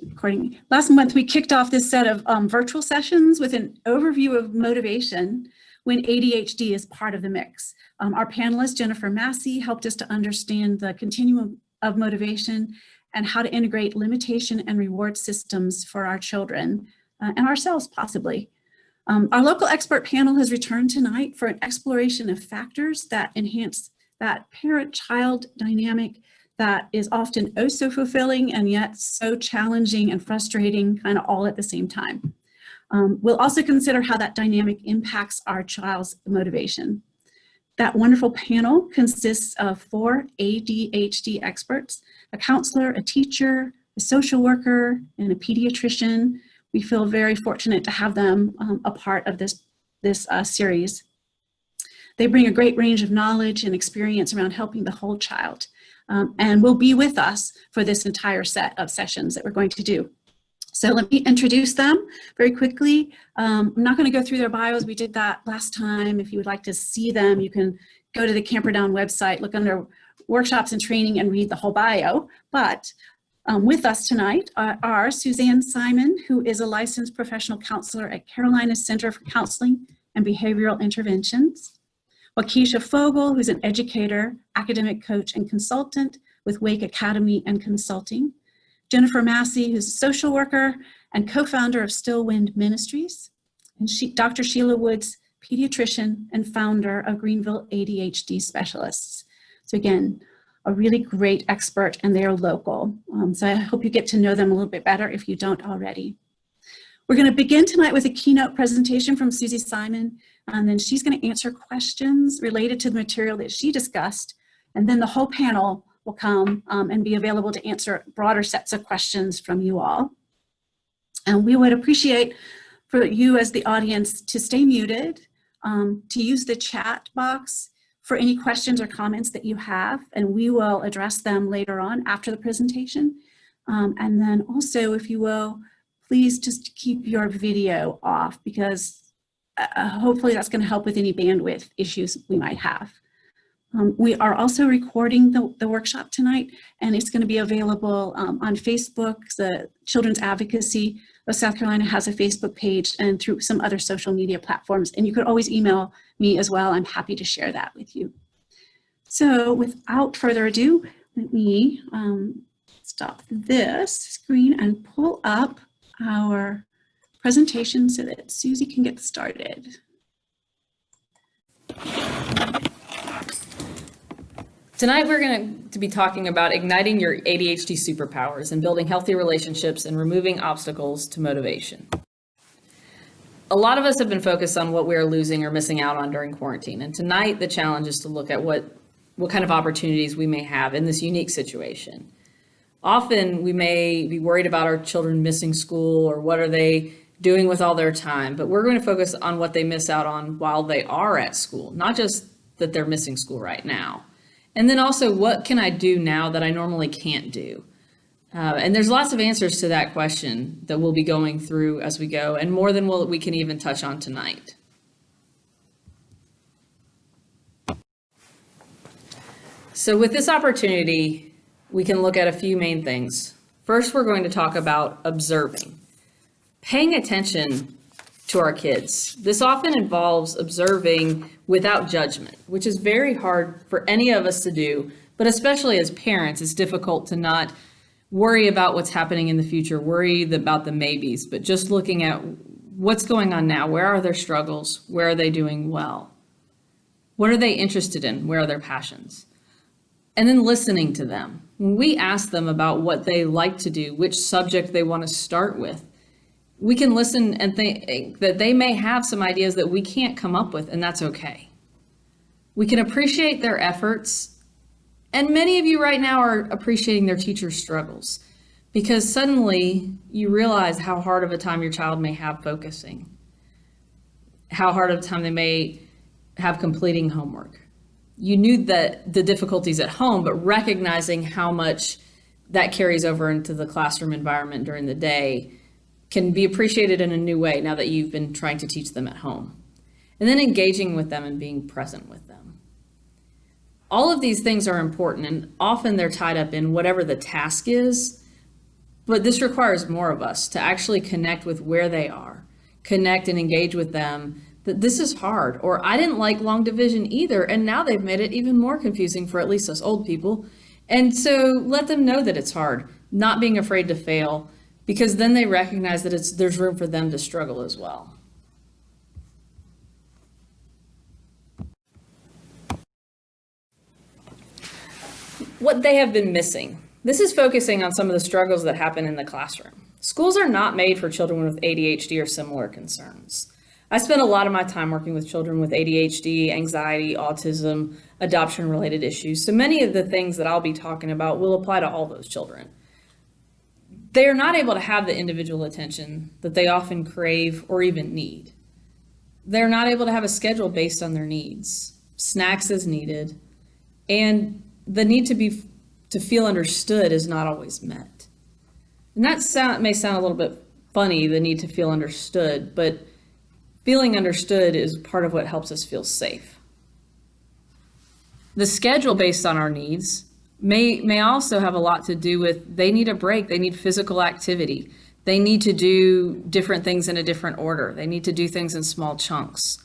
Recording. Last month, we kicked off this set of virtual sessions with an overview of motivation when ADHD is part of the mix. Our panelist, Jennifer Massey, helped us to understand the continuum of motivation and how to integrate limitation and reward systems for our children and ourselves, possibly. Our local expert panel has returned tonight for an exploration of factors that enhance that parent-child dynamic that is often oh so fulfilling and yet so challenging and frustrating, kind of all at the same time. We'll also consider how that dynamic impacts our child's motivation. That wonderful panel consists of 4 ADHD experts, a counselor, a teacher, a social worker, and a pediatrician. We feel very fortunate to have them a part of this series. They bring a great range of knowledge and experience around helping the whole child. And will be with us for this entire set of sessions that we're going to do. So let me introduce them very quickly. I'm not going to go through their bios. We did that last time. If you would like to see them, you can go to the Camperdown website, look under workshops and training and read the whole bio. But with us tonight are Suzanne Siman, who is a licensed professional counselor at Carolina Center for Counseling and Behavioral Interventions. Wakesha Fogle, who's an educator, academic coach, and consultant with Wake Academy and Consulting. Jennifer Massey, who's a social worker and co-founder of Stillwind Ministries. And Dr. Sheila Woods, pediatrician and founder of Greenville ADHD Specialists. So again, a really great expert, and they are local. So I hope you get to know them a little bit better if you don't already. We're going to begin tonight with a keynote presentation from Susie Siman, and then she's going to answer questions related to the material that she discussed, and then the whole panel will come and be available to answer broader sets of questions from you all. And we would appreciate for you as the audience to stay muted, to use the chat box for any questions or comments that you have, and we will address them later on after the presentation. And then also, if you will, please just keep your video off, because hopefully that's going to help with any bandwidth issues we might have. We are also recording the workshop tonight, and it's going to be available on Facebook. The Children's Advocacy of South Carolina has a Facebook page, and through some other social media platforms. And you could always email me as well. I'm happy to share that with you. So without further ado, let me stop this screen and pull up our presentation so that Susie can get started. Tonight we're going to be talking about igniting your ADHD superpowers and building healthy relationships and removing obstacles to motivation. A lot of us have been focused on what we are losing or missing out on during quarantine, and tonight the challenge is to look at what kind of opportunities we may have in this unique situation. Often we may be worried about our children missing school or what are they doing with all their time, but we're going to focus on what they miss out on while they are at school, not just that they're missing school right now. And then also, what can I do now that I normally can't do? And there's lots of answers to that question that we'll be going through as we go, and more than we can even touch on tonight. So with this opportunity, we can look at a few main things. First, we're going to talk about observing, paying attention to our kids. This often involves observing without judgment, which is very hard for any of us to do, but especially as parents, it's difficult to not worry about what's happening in the future, worry about the maybes, but just looking at what's going on now. Where are their struggles? Where are they doing well? What are they interested in? Where are their passions? And then listening to them. When we ask them about what they like to do, which subject they want to start with, we can listen and think that they may have some ideas that we can't come up with, and that's okay. We can appreciate their efforts, and many of you right now are appreciating their teachers' struggles, because suddenly you realize how hard of a time your child may have focusing, how hard of a time they may have completing homework. You knew that the difficulties at home, but recognizing how much that carries over into the classroom environment during the day can be appreciated in a new way now that you've been trying to teach them at home. And then engaging with them and being present with them. All of these things are important, and often they're tied up in whatever the task is, But this requires more of us to actually connect with where they are, connect and engage with them, that this is hard, or I didn't like long division either, and now they've made it even more confusing for at least us old people. And so let them know that it's hard, not being afraid to fail, because then they recognize that there's room for them to struggle as well. What they have been missing. This is focusing on some of the struggles that happen in the classroom. Schools are not made for children with ADHD or similar concerns. I spend a lot of my time working with children with ADHD, anxiety, autism, adoption-related issues. So many of the things that I'll be talking about will apply to all those children. They are not able to have the individual attention that they often crave or even need. They're not able to have a schedule based on their needs, snacks as needed, and the need to feel understood is not always met. And that may sound a little bit funny, the need to feel understood, but feeling understood is part of what helps us feel safe. The schedule based on our needs may also have a lot to do with they need a break, they need physical activity, they need to do different things in a different order, they need to do things in small chunks.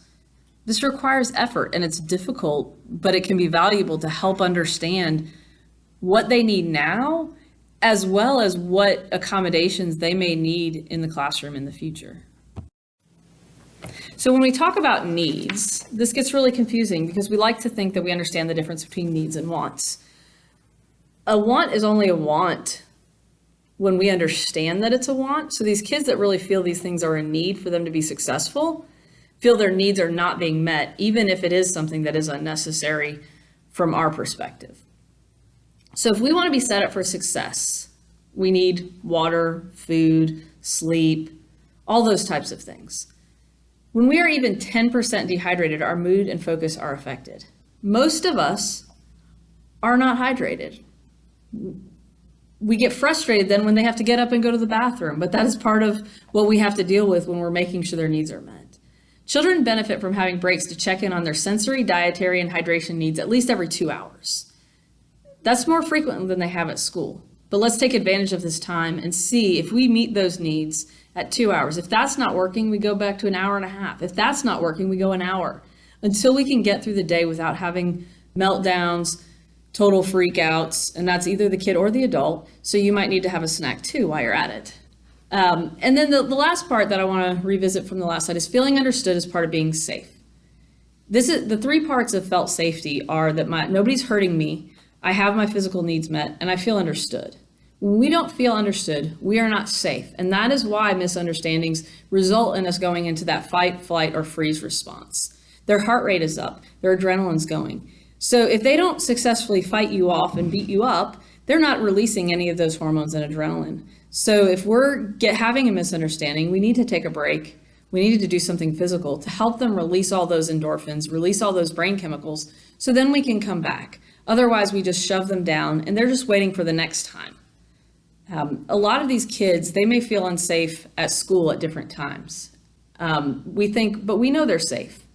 This requires effort and it's difficult, but it can be valuable to help understand what they need now, as well as what accommodations they may need in the classroom in the future. So when we talk about needs, this gets really confusing because we like to think that we understand the difference between needs and wants. A want is only a want when we understand that it's a want. So these kids that really feel these things are a need for them to be successful, feel their needs are not being met, even if it is something that is unnecessary from our perspective. So if we want to be set up for success, we need water, food, sleep, all those types of things. When we are even 10% dehydrated, our mood and focus are affected. Most of us are not hydrated. We get frustrated then when they have to get up and go to the bathroom, but that is part of what we have to deal with when we're making sure their needs are met. Children benefit from having breaks to check in on their sensory, dietary, and hydration needs at least every 2 hours. That's more frequent than they have at school. But let's take advantage of this time and see if we meet those needs at 2 hours. If that's not working, we go back to an hour and a half. If that's not working, we go an hour until we can get through the day without having meltdowns, total freakouts, and that's either the kid or the adult. So you might need to have a snack too while you're at it. And then the last part that I want to revisit from the last slide is feeling understood as part of being safe. This is the 3 parts of felt safety are that nobody's hurting me, I have my physical needs met, and I feel understood. When we don't feel understood, we are not safe. And that is why misunderstandings result in us going into that fight, flight, or freeze response. Their heart rate is up, their adrenaline's going. So if they don't successfully fight you off and beat you up, they're not releasing any of those hormones and adrenaline. So if we're having a misunderstanding, we need to take a break. We need to do something physical to help them release all those endorphins, release all those brain chemicals, so then we can come back. Otherwise, we just shove them down and they're just waiting for the next time. A lot of these kids, they may feel unsafe at school at different times. We think, but we know they're safe.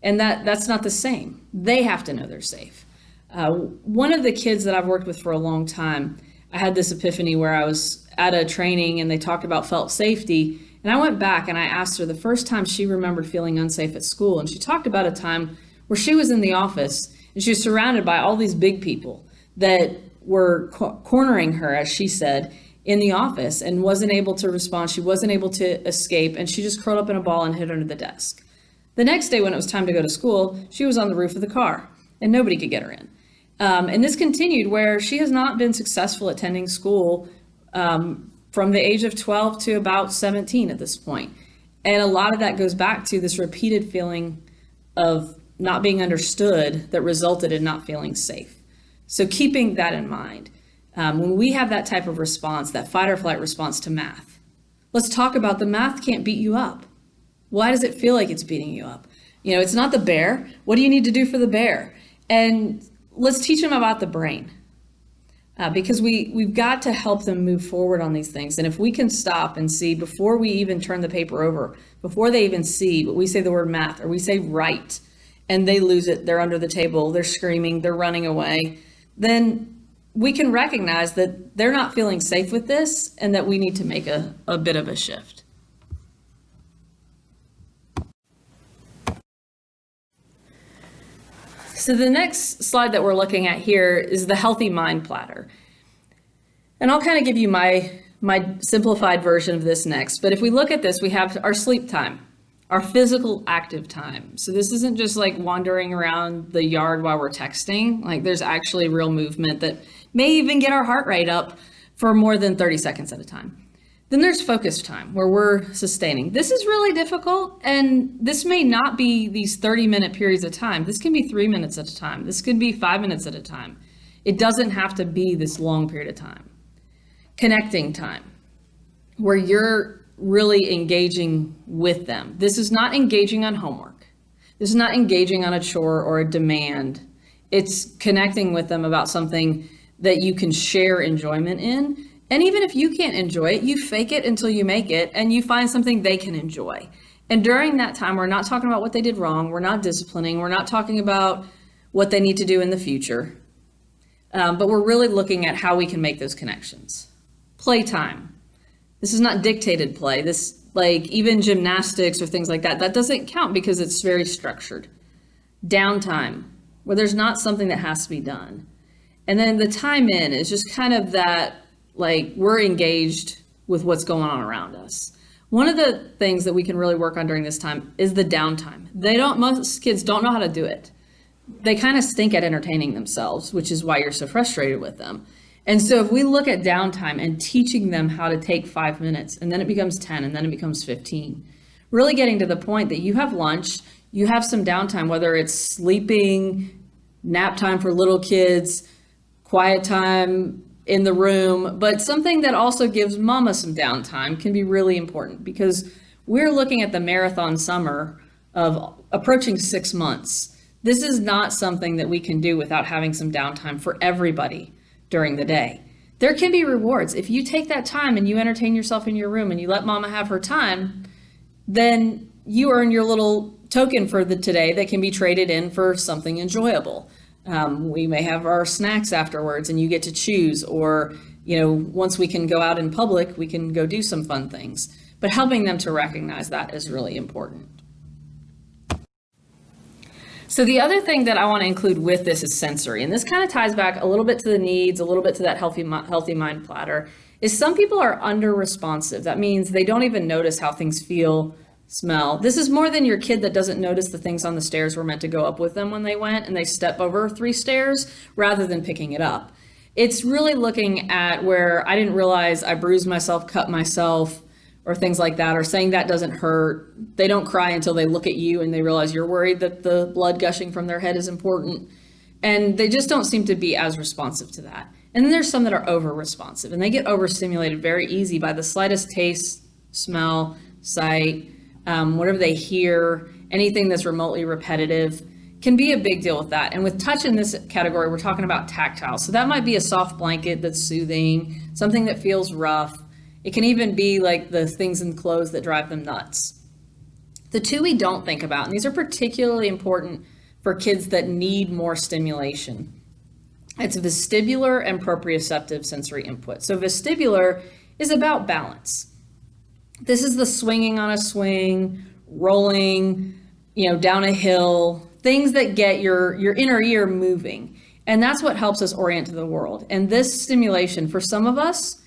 And that's not the same. They have to know they're safe. One of the kids that I've worked with for a long time, I had this epiphany where I was at a training and they talked about felt safety. And I went back and I asked her the first time she remembered feeling unsafe at school. And she talked about a time where she was in the office and she was surrounded by all these big people that were cornering her, as she said, in the office and wasn't able to respond. She wasn't able to escape, and she just curled up in a ball and hid under the desk. The next day when it was time to go to school, she was on the roof of the car and nobody could get her in. And this continued where she has not been successful attending school from the age of 12 to about 17 at this point. And a lot of that goes back to this repeated feeling of not being understood that resulted in not feeling safe. So keeping that in mind, when we have that type of response, that fight or flight response to math, let's talk about the math can't beat you up. Why does it feel like it's beating you up? You know, it's not the bear. What do you need to do for the bear? And let's teach them about the brain because we've got to help them move forward on these things. And if we can stop and see before we even turn the paper over, before they even see, but we say the word math or we say right, and they lose it, they're under the table, they're screaming, they're running away, then we can recognize that they're not feeling safe with this and that we need to make a bit of a shift. So the next slide that we're looking at here is the healthy mind platter. And I'll kind of give you my simplified version of this next. But if we look at this, we have our sleep time, our physical active time. So this isn't just like wandering around the yard while we're texting. Like there's actually real movement that may even get our heart rate up for more than 30 seconds at a time. Then there's focus time where we're sustaining. This is really difficult, and this may not be these 30-minute periods of time. This can be 3 minutes at a time. This could be 5 minutes at a time. It doesn't have to be this long period of time. Connecting time, where you're really engaging with them. This is not engaging on homework. This is not engaging on a chore or a demand. It's connecting with them about something that you can share enjoyment in. And even if you can't enjoy it, you fake it until you make it and you find something they can enjoy. And during that time, we're not talking about what they did wrong. We're not disciplining. We're not talking about what they need to do in the future. But we're really looking at how we can make those connections. Playtime. This is not dictated play. This, like even gymnastics or things like that, that doesn't count because it's very structured. Downtime, where there's not something that has to be done. And then the time in is just kind of that, like we're engaged with what's going on around us. One of the things that we can really work on during this time is the downtime. Most kids don't know how to do it. They kind of stink at entertaining themselves, which is why you're so frustrated with them. And so if we look at downtime and teaching them how to take 5 minutes, and then it becomes 10, and then it becomes 15, really getting to the point that you have lunch, you have some downtime, whether it's sleeping, nap time for little kids, quiet time in the room, but something that also gives mama some downtime can be really important because we're looking at the marathon summer of approaching 6 months. This is not something that we can do without having some downtime for everybody during the day. There can be rewards. If you take that time and you entertain yourself in your room and you let mama have her time, then you earn your little token for the today that can be traded in for something enjoyable. We may have our snacks afterwards and you get to choose, or, once we can go out in public, we can go do some fun things. But helping them to recognize that is really important. So the other thing that I want to include with this is sensory. And this kind of ties back a little bit to the needs, a little bit to that healthy mind platter, is some people are under responsive. That means they don't even notice how things feel, smell. This is more than your kid that doesn't notice the things on the stairs were meant to go up with them when they went and they step over 3 stairs rather than picking it up. It's really looking at where I didn't realize I bruised myself, cut myself, or things like that, or saying that doesn't hurt. They don't cry until they look at you and they realize you're worried that the blood gushing from their head is important. And they just don't seem to be as responsive to that. And then there's some that are over responsive and they get overstimulated very easy by the slightest taste, smell, sight, whatever they hear, anything that's remotely repetitive can be a big deal with that. And with touch in this category, we're talking about tactile. So that might be a soft blanket that's soothing, something that feels rough. It can even be like the things in clothes that drive them nuts. The two we don't think about, and these are particularly important for kids that need more stimulation. It's vestibular and proprioceptive sensory input. So vestibular is about balance. This is the swinging on a swing, rolling, down a hill, things that get your inner ear moving. And that's what helps us orient to the world. And this stimulation, for some of us,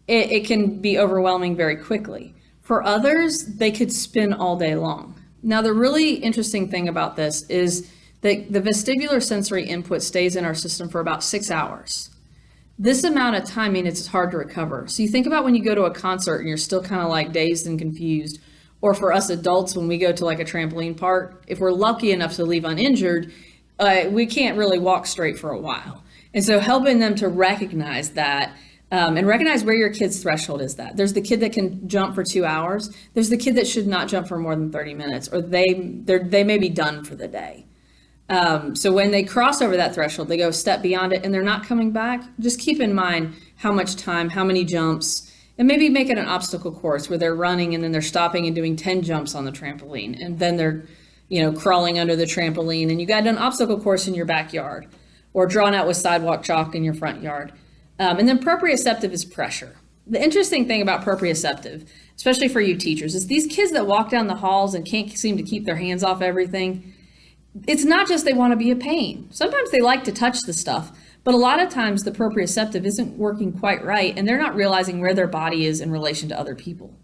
it can be overwhelming very quickly. For others, they could spin all day long. Now, the really interesting thing about this is that the vestibular sensory input stays in our system for about 6 hours. This amount of time, it's hard to recover. So you think about when you go to a concert and you're still kind of like dazed and confused, or for us adults, when we go to like a trampoline park, if we're lucky enough to leave uninjured, we can't really walk straight for a while. And so helping them to recognize that and recognize where your kid's threshold is that. There's the kid that can jump for 2 hours. There's the kid that should not jump for more than 30 minutes, or they may be done for the day. So when they cross over that threshold, they go a step beyond it and they're not coming back. Just keep in mind how much time, how many jumps, and maybe make it an obstacle course where they're running and then they're stopping and doing 10 jumps on the trampoline. And then they're, crawling under the trampoline, and you got an obstacle course in your backyard. or drawn out with sidewalk chalk in your front yard. And then proprioceptive is pressure. The interesting thing about proprioceptive, especially for you teachers, is these kids that walk down the halls and can't seem to keep their hands off everything. It's not just they want to be a pain. Sometimes they like to touch the stuff, but a lot of times the proprioceptive isn't working quite right, and they're not realizing where their body is in relation to other people.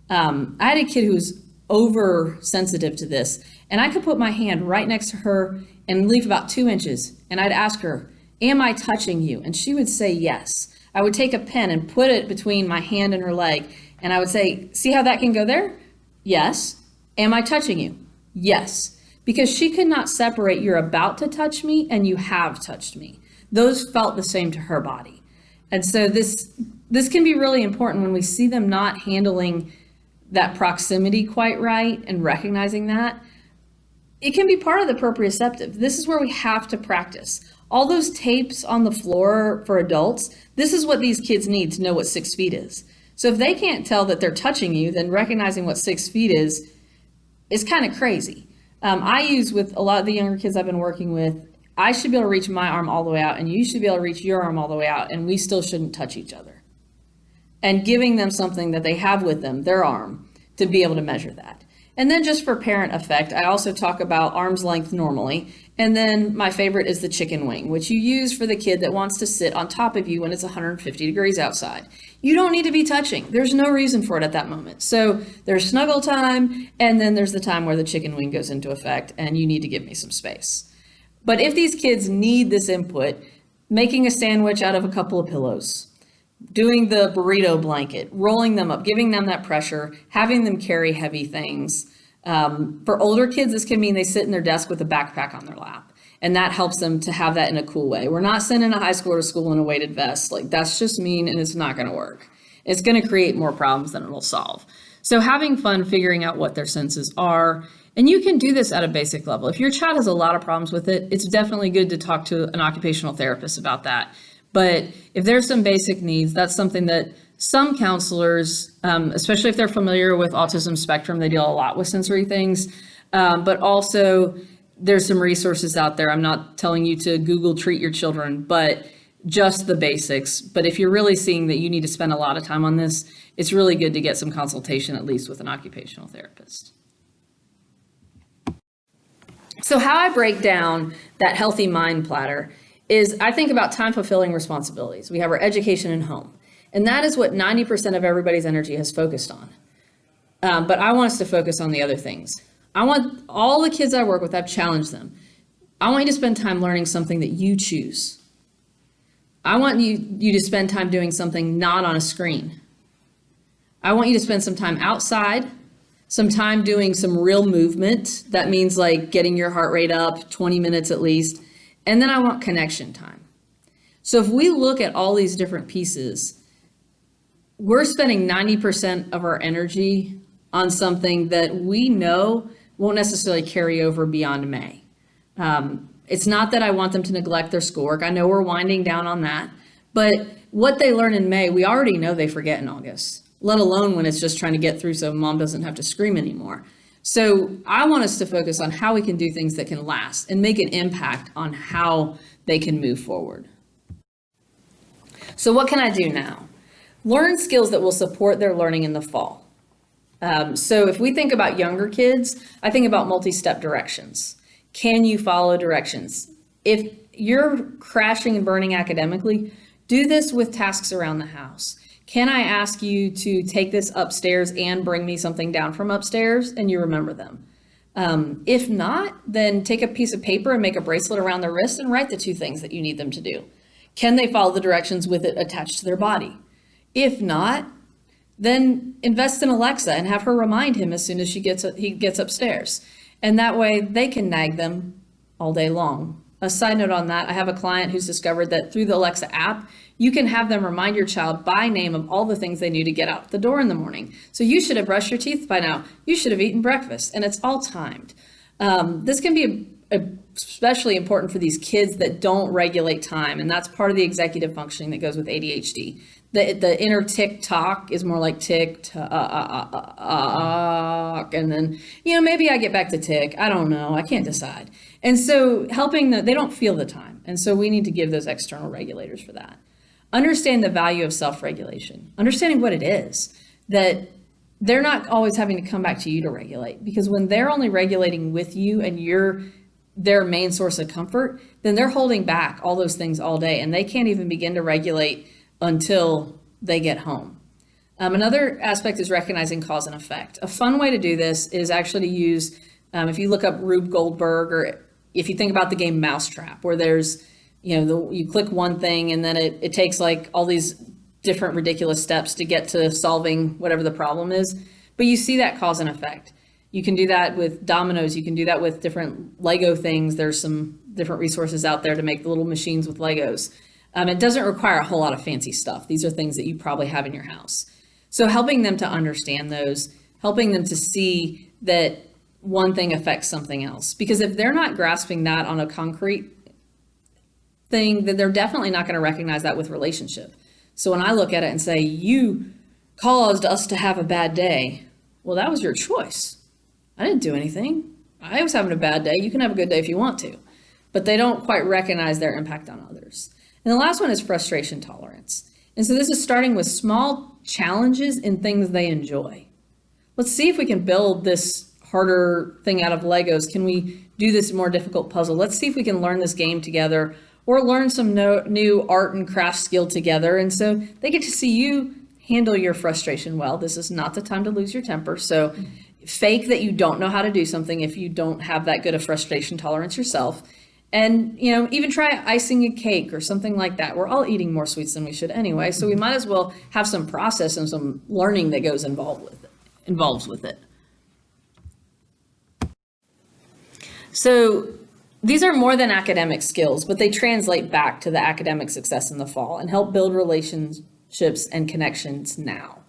I had a kid who was oversensitive to this, and I could put my hand right next to her and leave about 2 inches, and I'd ask her, "Am I touching you?" And she would say yes. I would take a pen and put it between my hand and her leg, and I would say, "See how that can go there?" "Yes." "Am I touching you?" "Yes." Because she could not separate "you're about to touch me" and "you have touched me." Those felt the same to her body. And so this can be really important when we see them not handling that proximity quite right and recognizing that. It can be part of the proprioceptive. This is where we have to practice. All those tapes on the floor for adults, this is what these kids need to know what 6 feet is. So if they can't tell that they're touching you, then recognizing what 6 feet is kind of crazy. I use with a lot of the younger kids I've been working with, I should be able to reach my arm all the way out and you should be able to reach your arm all the way out, and we still shouldn't touch each other. And giving them something that they have with them, their arm, to be able to measure that. And then just for parent effect, I also talk about arm's length normally. And then my favorite is the chicken wing, which you use for the kid that wants to sit on top of you when it's 150 degrees outside. You don't need to be touching. There's no reason for it at that moment. So there's snuggle time, and then there's the time where the chicken wing goes into effect and you need to give me some space. But if these kids need this input, making a sandwich out of a couple of pillows, doing the burrito blanket, rolling them up, giving them that pressure, having them carry heavy things. For older kids, this can mean they sit in their desk with a backpack on their lap, and that helps them to have that in a cool way. We're not sending a high schooler to school in a weighted vest. Like, that's just mean, and it's not going to work. It's going to create more problems than it'll solve. So having fun figuring out what their senses are, and you can do this at a basic level. If your child has a lot of problems with it, it's definitely good to talk to an occupational therapist about that. But if there's some basic needs, that's something that some counselors, especially if they're familiar with autism spectrum, they deal a lot with sensory things, but also there's some resources out there. I'm not telling you to Google treat your children, but just the basics. But if you're really seeing that you need to spend a lot of time on this, it's really good to get some consultation, at least with an occupational therapist. So how I break down that healthy mind platter is I think about time-fulfilling responsibilities. We have our education and home, and that is what 90% of everybody's energy has focused on. But I want us to focus on the other things. I want all the kids I work with, I've challenged them. I want you to spend time learning something that you choose. I want you to spend time doing something not on a screen. I want you to spend some time outside, some time doing some real movement. That means like getting your heart rate up 20 minutes at least. And then I want connection time. So if we look at all these different pieces, we're spending 90% of our energy on something that we know won't necessarily carry over beyond May. It's not that I want them to neglect their schoolwork. I know we're winding down on that. But what they learn in May, we already know they forget in August, let alone when it's just trying to get through so mom doesn't have to scream anymore. So I want us to focus on how we can do things that can last and make an impact on how they can move forward. So what can I do now? Learn skills that will support their learning in the fall. So if we think about younger kids, I think about multi-step directions. Can you follow directions? If you're crashing and burning academically, do this with tasks around the house. Can I ask you to take this upstairs and bring me something down from upstairs, and you remember them? If not, then take a piece of paper and make a bracelet around their wrist and write the 2 things that you need them to do. Can they follow the directions with it attached to their body? If not, then invest in Alexa and have her remind him as soon as he gets upstairs. And that way they can nag them all day long. A side note on that, I have a client who's discovered that through the Alexa app, you can have them remind your child by name of all the things they need to get out the door in the morning. So you should have brushed your teeth by now. You should have eaten breakfast, and it's all timed. This can be especially important for these kids that don't regulate time, and that's part of the executive functioning that goes with ADHD. The inner tick-tock is more like tick-tock, and then, maybe I get back to tick. I don't know. I can't decide. And so helping them, they don't feel the time. And so we need to give those external regulators for that. Understand the value of self-regulation, understanding what it is, that they're not always having to come back to you to regulate, because when they're only regulating with you and you're their main source of comfort, then they're holding back all those things all day and they can't even begin to regulate until they get home. Another aspect is recognizing cause and effect. A fun way to do this is actually to use, if you look up Rube Goldberg, or if you think about the game Mousetrap, where there's, you click one thing and then it takes like all these different ridiculous steps to get to solving whatever the problem is. But you see that cause and effect. You can do that with dominoes. You can do that with different Lego things. There's some different resources out there to make the little machines with Legos. It doesn't require a whole lot of fancy stuff. These are things that you probably have in your house. So helping them to understand those, helping them to see that one thing affects something else. Because if they're not grasping that on a concrete thing, then they're definitely not going to recognize that with relationship. So when I look at it and say, you caused us to have a bad day, well, that was your choice. I didn't do anything. I was having a bad day. You can have a good day if you want to. But they don't quite recognize their impact on others. And the last one is frustration tolerance. And so this is starting with small challenges in things they enjoy. Let's see if we can build this harder thing out of Legos. Can we do this more difficult puzzle? Let's see if we can learn this game together or learn some new art and craft skill together. And so they get to see you handle your frustration well. This is not the time to lose your temper. So fake that you don't know how to do something if you don't have that good of frustration tolerance yourself. And, even try icing a cake or something like that. We're all eating more sweets than we should anyway. So we might as well have some process and some learning that goes involved with it. So these are more than academic skills, but they translate back to the academic success in the fall and help build relationships and connections now.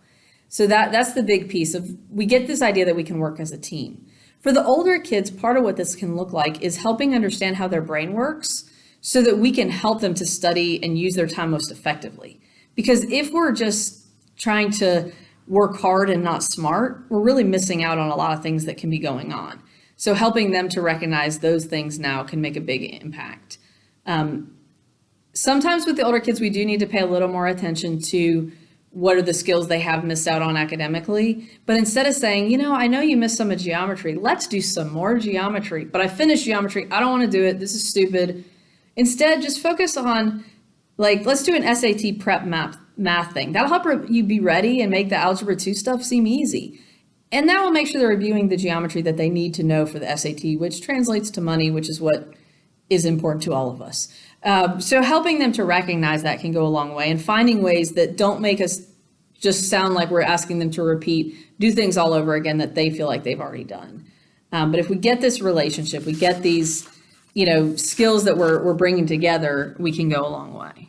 So that's the big piece of, we get this idea that we can work as a team. For the older kids, part of what this can look like is helping understand how their brain works so that we can help them to study and use their time most effectively. Because if we're just trying to work hard and not smart, we're really missing out on a lot of things that can be going on. So helping them to recognize those things now can make a big impact. Sometimes with the older kids, we do need to pay a little more attention to what are the skills they have missed out on academically. But instead of saying, I know you missed some of geometry, let's do some more geometry. But I finished geometry, I don't want to do it, this is stupid. Instead, just focus on, let's do an SAT prep math thing. That'll help you be ready and make the Algebra 2 stuff seem easy. And that will make sure they're reviewing the geometry that they need to know for the SAT, which translates to money, which is what is important to all of us. So helping them to recognize that can go a long way, and finding ways that don't make us just sound like we're asking them to do things all over again that they feel like they've already done. But if we get this relationship, we get these, skills that we're bringing together, we can go a long way.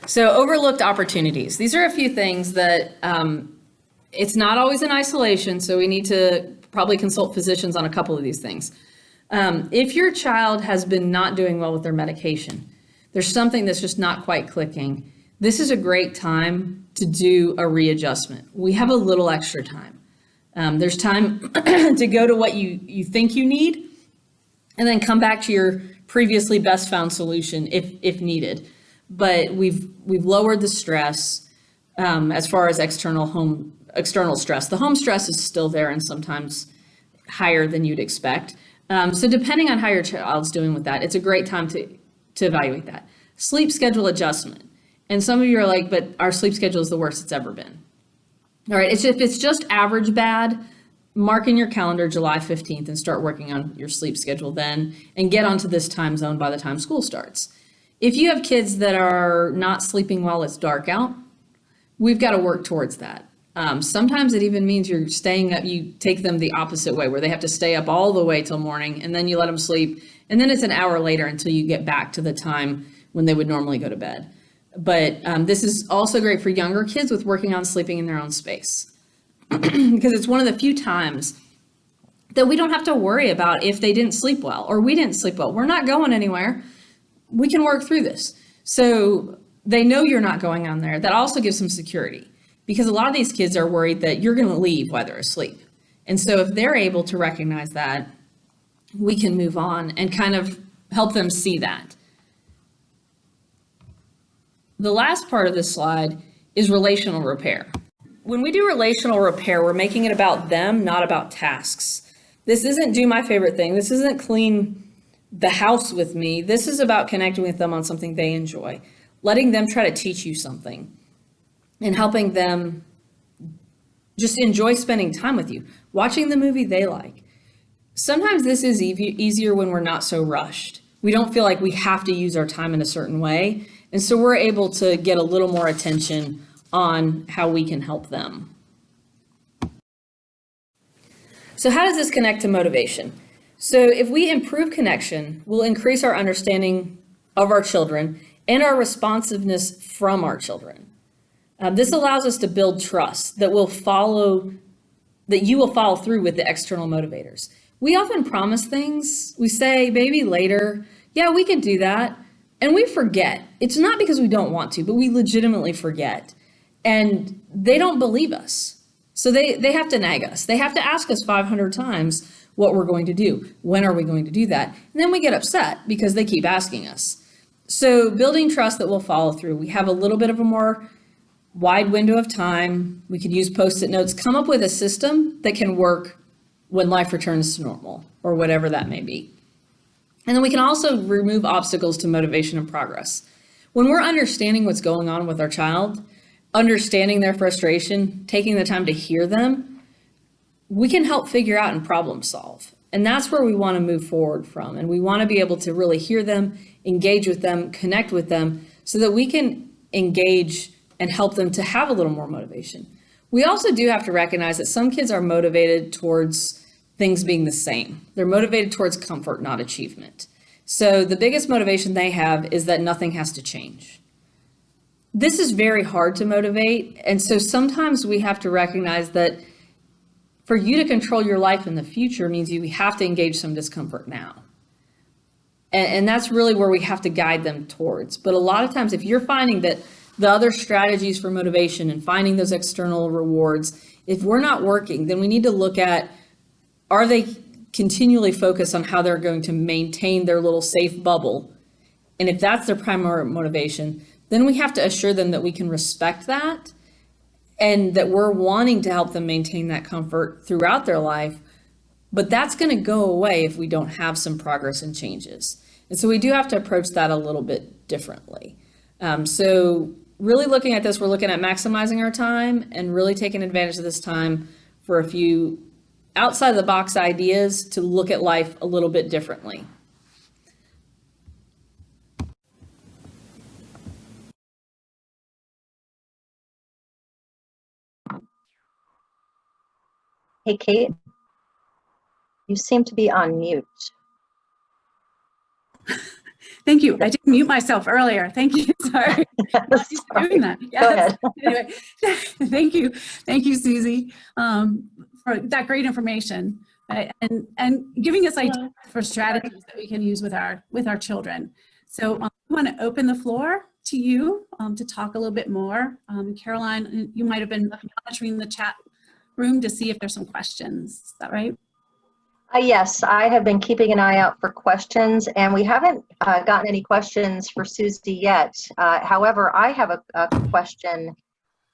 So overlooked opportunities. These are a few things that it's not always in isolation, so we need to probably consult physicians on a couple of these things. If your child has been not doing well with their medication, there's something that's just not quite clicking, this is a great time to do a readjustment. We have a little extra time. There's time to go to what you think you need, and then come back to your previously best found solution if needed. But we've lowered the stress as far as external stress. The home stress is still there and sometimes higher than you'd expect. So depending on how your child's doing with that, it's a great time to evaluate that. Sleep schedule adjustment. And some of you are like, but our sleep schedule is the worst it's ever been. All right, if it's just average bad, mark in your calendar July 15th and start working on your sleep schedule then, and get onto this time zone by the time school starts. If you have kids that are not sleeping while it's dark out, we've got to work towards that. Sometimes it even means you're staying up, you take them the opposite way, where they have to stay up all the way till morning, and then you let them sleep, and then it's an hour later until you get back to the time when they would normally go to bed. But this is also great for younger kids with working on sleeping in their own space, because it's one of the few times that we don't have to worry about if they didn't sleep well or we didn't sleep well. We're not going anywhere. We can work through this. So they know you're not going on there. That also gives them security, because a lot of these kids are worried that you're going to leave while they're asleep. And so if they're able to recognize that, we can move on and kind of help them see that. The last part of this slide is relational repair. When we do relational repair, we're making it about them, not about tasks. This isn't do my favorite thing. This isn't clean the house with me. This is about connecting with them on something they enjoy, letting them try to teach you something, and helping them just enjoy spending time with you, watching the movie they like. Sometimes this is easier when we're not so rushed. We don't feel like we have to use our time in a certain way. And so we're able to get a little more attention on how we can help them. So how does this connect to motivation? So if we improve connection, we'll increase our understanding of our children and our responsiveness from our children. This allows us to build trust that you will follow through with the external motivators. We often promise things. We say, maybe later, yeah, we can do that. And we forget. It's not because we don't want to, but we legitimately forget. And they don't believe us. So they have to nag us. They have to ask us 500 times what we're going to do. When are we going to do that? And then we get upset because they keep asking us. So building trust that will follow through. We have a little bit of a more wide window of time. We could use Post-it notes, come up with a system that can work when life returns to normal or whatever that may be. And then we can also remove obstacles to motivation and progress. When we're understanding what's going on with our child, understanding their frustration, taking the time to hear them, we can help figure out and problem solve. And that's where we want to move forward from. And we want to be able to really hear them, engage with them, connect with them so that we can engage and help them to have a little more motivation. We also do have to recognize that some kids are motivated towards things being the same. They're motivated towards comfort, not achievement. So the biggest motivation they have is that nothing has to change. This is very hard to motivate. And so sometimes we have to recognize that for you to control your life in the future means you have to engage some discomfort now. And that's really where we have to guide them towards. But a lot of times, if you're finding that the other strategies for motivation and finding those external rewards, if we're not working, then we need to look at, are they continually focused on how they're going to maintain their little safe bubble? And if that's their primary motivation, then we have to assure them that we can respect that and that we're wanting to help them maintain that comfort throughout their life. But that's going to go away if we don't have some progress and changes. And so we do have to approach that a little bit differently. So really looking at this, we're looking at maximizing our time and really taking advantage of this time for a few outside of the box ideas to look at life a little bit differently. Hey, Kate, you seem to be on mute. Thank you. I didn't mute myself earlier. Thank you. Sorry. Not used to doing that. Yes. Go ahead. Anyway, thank you. Thank you, Susie, for that great information and giving us ideas for strategies that we can use with our children. So I want to open the floor to you to talk a little bit more. Caroline, you might have been monitoring the chat room to see if there's some questions. Is that right? Yes, I have been keeping an eye out for questions, and we haven't gotten any questions for Susie yet. However, I have a question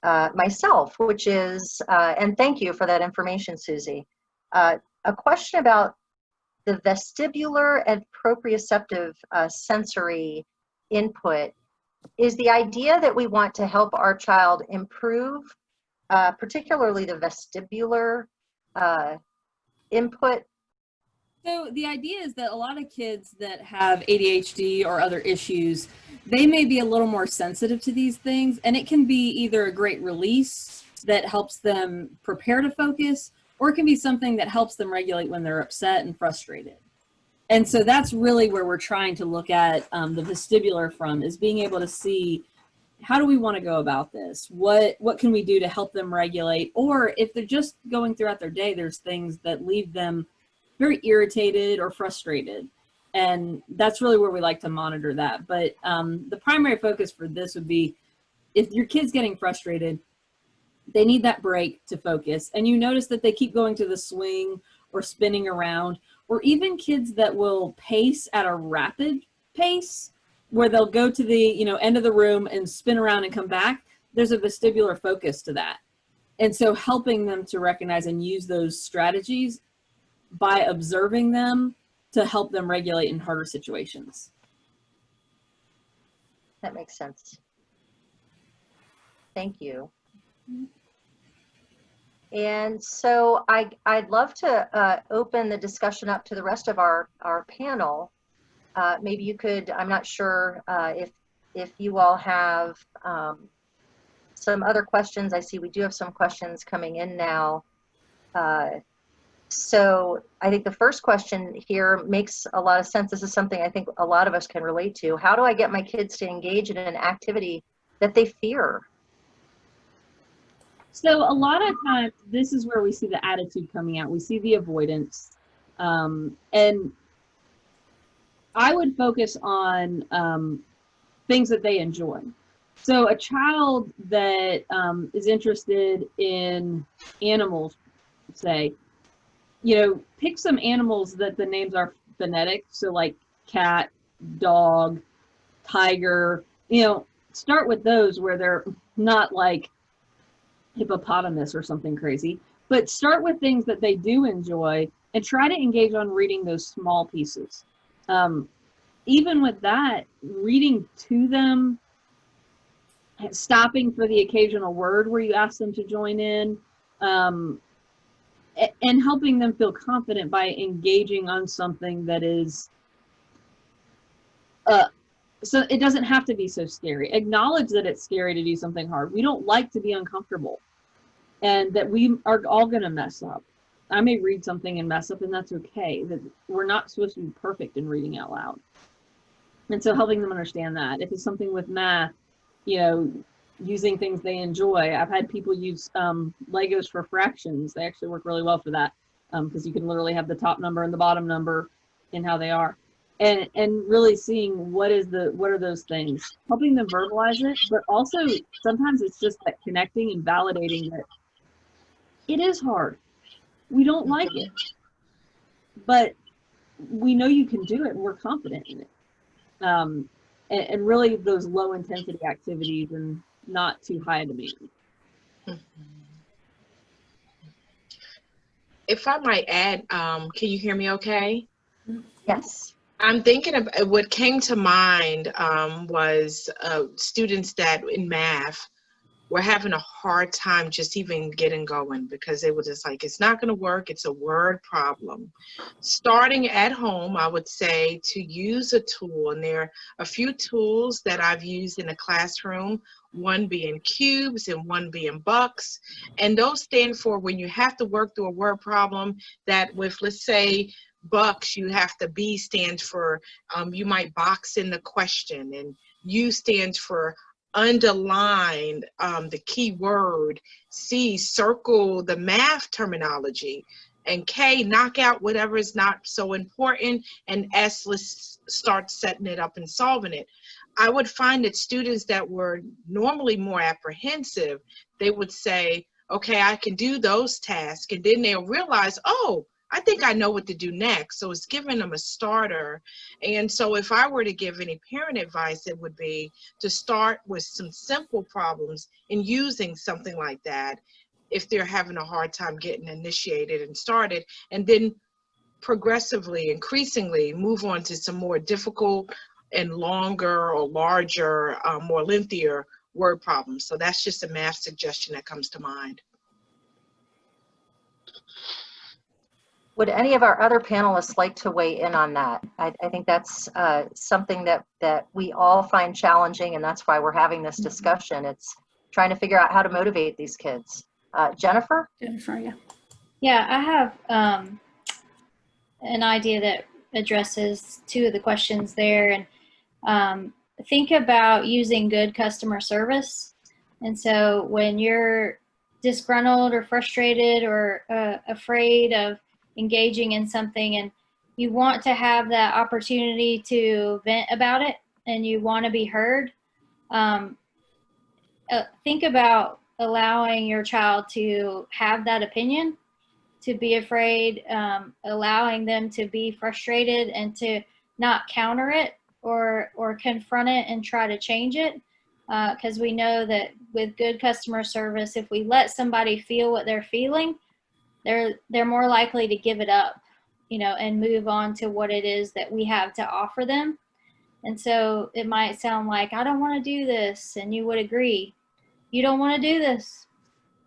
myself, which is, and thank you for that information, Susie, a question about the vestibular and proprioceptive sensory input. Is the idea that we want to help our child improve, particularly the vestibular input? So the idea is that a lot of kids that have ADHD or other issues, they may be a little more sensitive to these things, and it can be either a great release that helps them prepare to focus, or it can be something that helps them regulate when they're upset and frustrated. And so that's really where we're trying to look at the vestibular from, is being able to see, how do we want to go about this? What can we do to help them regulate? Or if they're just going throughout their day, there's things that leave them very irritated or frustrated. And that's really where we like to monitor that. But the primary focus for this would be, if your kid's getting frustrated, they need that break to focus. And you notice that they keep going to the swing or spinning around, or even kids that will pace at a rapid pace, where they'll go to the end of the room and spin around and come back. There's a vestibular focus to that. And so helping them to recognize and use those strategies by observing them to help them regulate in harder situations. That makes sense. Thank you. And so I'd love to open the discussion up to the rest of our panel. Maybe you could, I'm not sure if you all have some other questions. I see we do have some questions coming in now. So I think the first question here makes a lot of sense. This is something I think a lot of us can relate to. How do I get my kids to engage in an activity that they fear? So a lot of times, this is where we see the attitude coming out. We see the avoidance. And I would focus on things that they enjoy. So a child that is interested in animals, say, pick some animals that the names are phonetic. So like cat, dog, tiger, start with those where they're not like hippopotamus or something crazy, but start with things that they do enjoy and try to engage on reading those small pieces. Even with that, reading to them, stopping for the occasional word where you ask them to join in, and helping them feel confident by engaging on something that is, so it doesn't have to be so scary. Acknowledge that it's scary to do something hard. We don't like to be uncomfortable, and that we are all going to mess up. I may read something and mess up, and that's okay. That we're not supposed to be perfect in reading out loud. And so helping them understand that. If it's something with math, using things they enjoy. I've had people use Legos for fractions. They actually work really well for that, because you can literally have the top number and the bottom number in how they are. And really seeing what are those things, helping them verbalize it, but also sometimes it's just that connecting and validating that it is hard. We don't like it, but we know you can do it and we're confident in it. And really those low intensity activities and not too high demand. If I might add, can you hear me okay? Yes. I'm thinking of what came to mind was students that in math were having a hard time just even getting going because they were just like, it's not going to work. It's a word problem. Starting at home, I would say to use a tool, and there are a few tools that I've used in the classroom, one being cubes and one being bucks. And those stand for when you have to work through a word problem that with, let's say, bucks, you have to B stands for, you might box in the question, and U stands for underline the key word, C circle the math terminology, and K knock out whatever is not so important, and S let's start setting it up and solving it. I would find that students that were normally more apprehensive, they would say, okay, I can do those tasks, and then they'll realize, oh, I think I know what to do next. So it's giving them a starter. And so if I were to give any parent advice, it would be to start with some simple problems and using something like that if they're having a hard time getting initiated and started, and then progressively, increasingly move on to some more difficult and longer or larger, more lengthier word problems. So that's just a math suggestion that comes to mind. Would any of our other panelists like to weigh in on that? I think that's something that we all find challenging, and that's why we're having this discussion. It's trying to figure out how to motivate these kids. Jennifer? Jennifer, yeah. Yeah, I have an idea that addresses two of the questions there. And think about using good customer service. And so when you're disgruntled or frustrated or afraid of engaging in something, and you want to have that opportunity to vent about it and you want to be heard, think about allowing your child to have that opinion, to be afraid, allowing them to be frustrated and to not counter it or confront it and try to change it. Because we know that with good customer service, if we let somebody feel what they're feeling, they're more likely to give it up, you know, and move on to what it is that we have to offer them. And so it might sound like, I don't want to do this. And you would agree, you don't want to do this.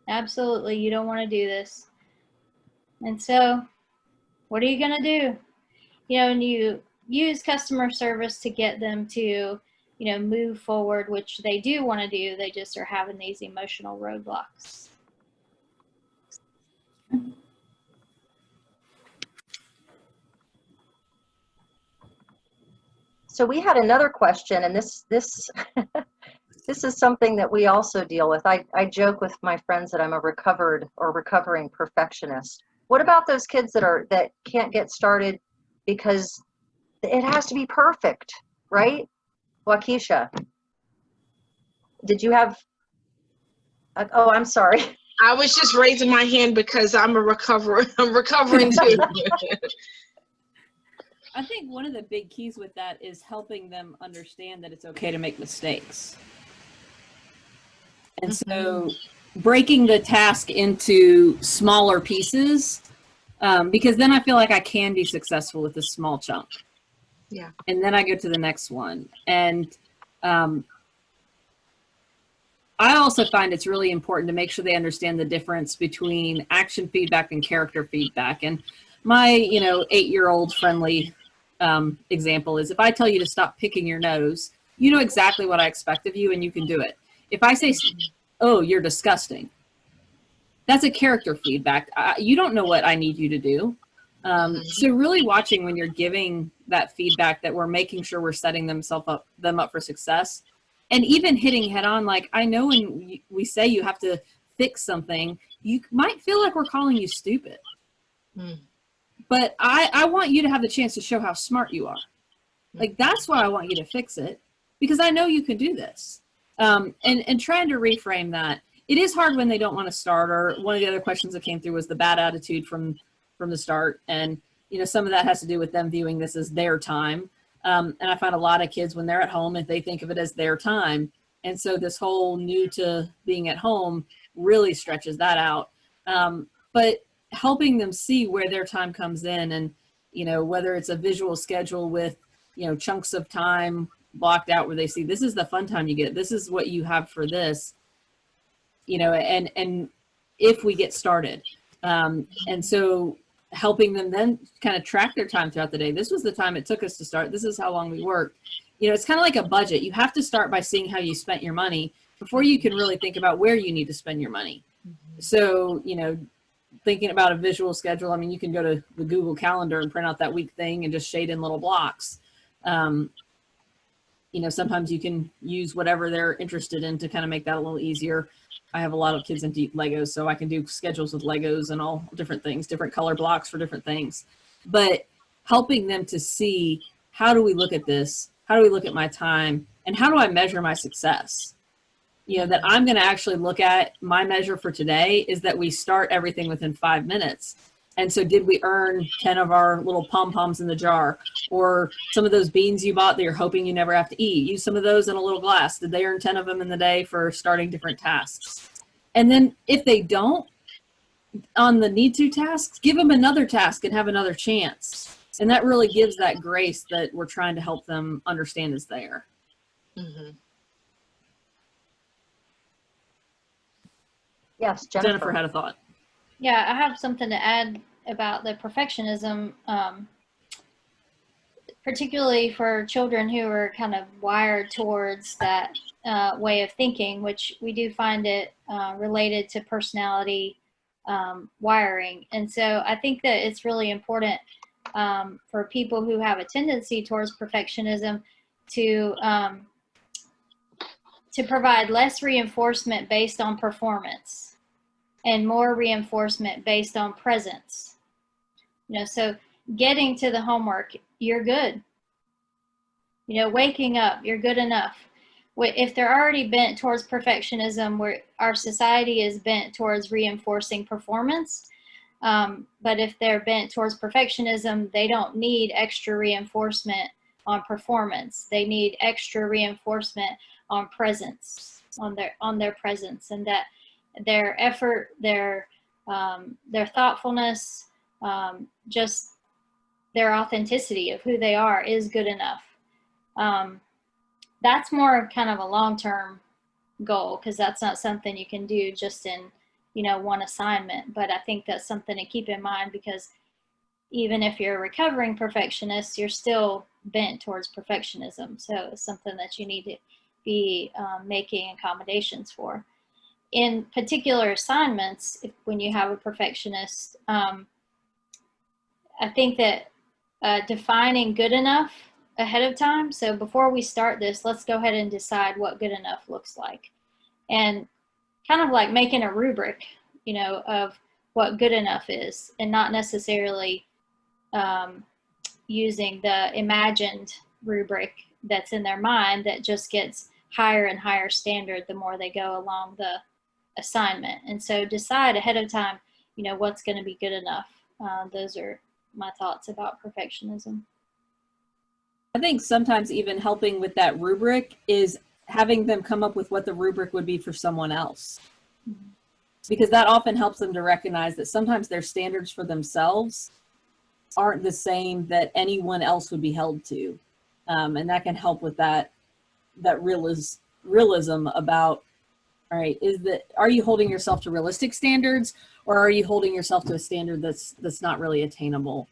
Absolutely, you don't want to do this. And so what are you going to do? You know, and you use customer service to get them to, you know, move forward, which they do want to do. They just are having these emotional roadblocks. So we had another question, and this this is something that we also deal with. I joke with my friends that I'm a recovered or recovering perfectionist. What about those kids that can't get started because it has to be perfect, right? Wakesha, did you have? Oh, I'm sorry. I was just raising my hand because I'm a recoverer. I'm recovering too. I think one of the big keys with that is helping them understand that it's okay to make mistakes. And so breaking the task into smaller pieces, because then I feel like I can be successful with this small chunk. Yeah. And then I go to the next one. And I also find it's really important to make sure they understand the difference between action feedback and character feedback. And my, 8-year-old friendly example is, if I tell you to stop picking your nose, you know exactly what I expect of you and you can do it. If I say, oh, you're disgusting, that's a character feedback. You don't know what I need you to do. So really watching when you're giving that feedback, that we're making sure we're setting them up for success. And even hitting head on, like, I know when we say you have to fix something, you might feel like we're calling you stupid. But I want you to have the chance to show how smart you are. Like, that's why I want you to fix it, because I know you can do this. And trying to reframe that. It is hard when they don't want to start, or one of the other questions that came through was the bad attitude from the start. And, some of that has to do with them viewing this as their time. And I find a lot of kids, when they're at home, if they think of it as their time. And so this whole new to being at home really stretches that out. But helping them see where their time comes in, and, whether it's a visual schedule with, chunks of time blocked out where they see, this is the fun time you get, this is what you have for this, and if we get started. And so helping them then kind of track their time throughout the day. This was the time it took us to start. This is how long we worked. It's kind of like a budget. You have to start by seeing how you spent your money before you can really think about where you need to spend your money. So, thinking about a visual schedule, I mean, you can go to the Google Calendar and print out that week thing and just shade in little blocks. Sometimes you can use whatever they're interested in to kind of make that a little easier. I have a lot of kids into Legos, so I can do schedules with Legos and all different things, different color blocks for different things. But helping them to see, how do we look at this? How do we look at my time? And how do I measure my success? That I'm going to actually look at my measure for today is that we start everything within 5 minutes. And so did we earn 10 of our little pom-poms in the jar? Or some of those beans you bought that you're hoping you never have to eat, use some of those in a little glass. Did they earn 10 of them in the day for starting different tasks? And then if they don't, on the need to tasks, give them another task and have another chance. And that really gives that grace that we're trying to help them understand is there. Yes, Jennifer had a thought. Yeah, I have something to add about the perfectionism, particularly for children who are kind of wired towards that way of thinking, which we do find it related to personality wiring. And so I think that it's really important for people who have a tendency towards perfectionism to provide less reinforcement based on performance and more reinforcement based on presence. So getting to the homework, you're good. Waking up, you're good enough. If they're already bent towards perfectionism, where our society is bent towards reinforcing performance, But if they're bent towards perfectionism, they don't need extra reinforcement on performance. They need extra reinforcement on presence, on their presence, and that their effort, their thoughtfulness, just their authenticity of who they are is good enough. That's more kind of a long-term goal, because that's not something you can do just in, one assignment. But I think that's something to keep in mind, because even if you're a recovering perfectionist, you're still bent towards perfectionism. So it's something that you need to be making accommodations for. In particular assignments, when you have a perfectionist, I think that defining good enough ahead of time. So before we start this, let's go ahead and decide what good enough looks like. And kind of like making a rubric, of what good enough is, and not necessarily using the imagined rubric that's in their mind that just gets higher and higher standard the more they go along the assignment. And so decide ahead of time, what's going to be good enough. Those are my thoughts about perfectionism. I think sometimes even helping with that rubric is having them come up with what the rubric would be for someone else. Mm-hmm. Because that often helps them to recognize that sometimes their standards for themselves aren't the same that anyone else would be held to. And that can help with that realism about, all right, are you holding yourself to realistic standards, or are you holding yourself to a standard that's not really attainable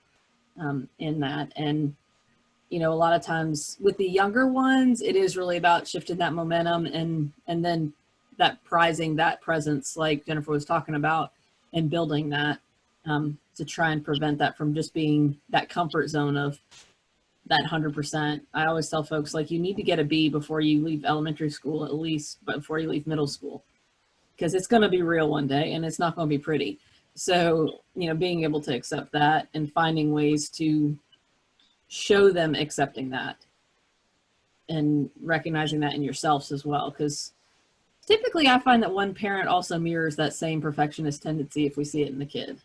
in that? And, a lot of times with the younger ones, it is really about shifting that momentum and then that prizing that presence, like Jennifer was talking about, and building that to try and prevent that from just being that comfort zone of that 100%. I always tell folks, like, you need to get a B before you leave elementary school, at least, but before you leave middle school, because it's going to be real one day and it's not going to be pretty. So, being able to accept that and finding ways to show them accepting that and recognizing that in yourselves as well. Because typically I find that one parent also mirrors that same perfectionist tendency if we see it in the kid.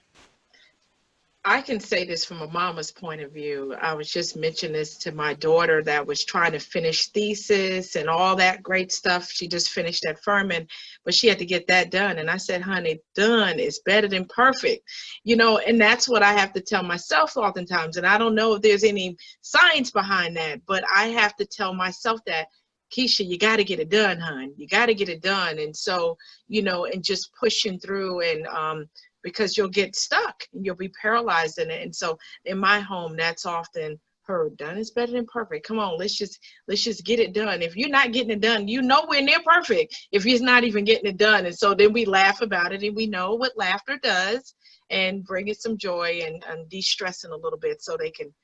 I can say this from a mama's point of view. I was just mentioning this to my daughter that was trying to finish thesis and all that great stuff. She just finished at Furman, but she had to get that done. And I said, honey, done is better than perfect. And that's what I have to tell myself oftentimes. And I don't know if there's any science behind that, but I have to tell myself that, Keisha, you got to get it done, hon. You got to get it done. And so, and just pushing through, and because you'll get stuck and you'll be paralyzed in it. And so in my home, that's often heard, done is better than perfect. Come on, let's just get it done. If you're not getting it done, you're nowhere near perfect if you're not even getting it done. And so then we laugh about it, and we know what laughter does, and bring it some joy and de-stressing a little bit so they can,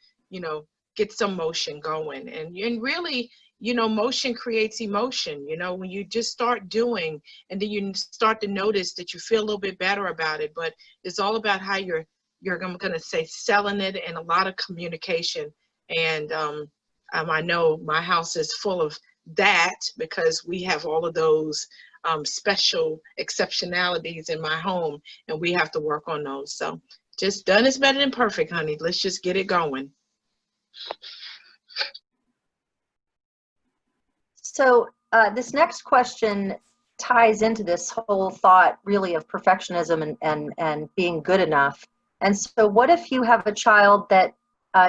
get some motion going. And really, motion creates emotion. When you just start doing, and then you start to notice that you feel a little bit better about it. But it's all about how you're going to say selling it, and a lot of communication. And I know my house is full of that, because we have all of those special exceptionalities in my home, and we have to work on those. So just done is better than perfect, honey. Let's just get it going. So this next question ties into this whole thought really of perfectionism and being good enough. And so what if you have a child that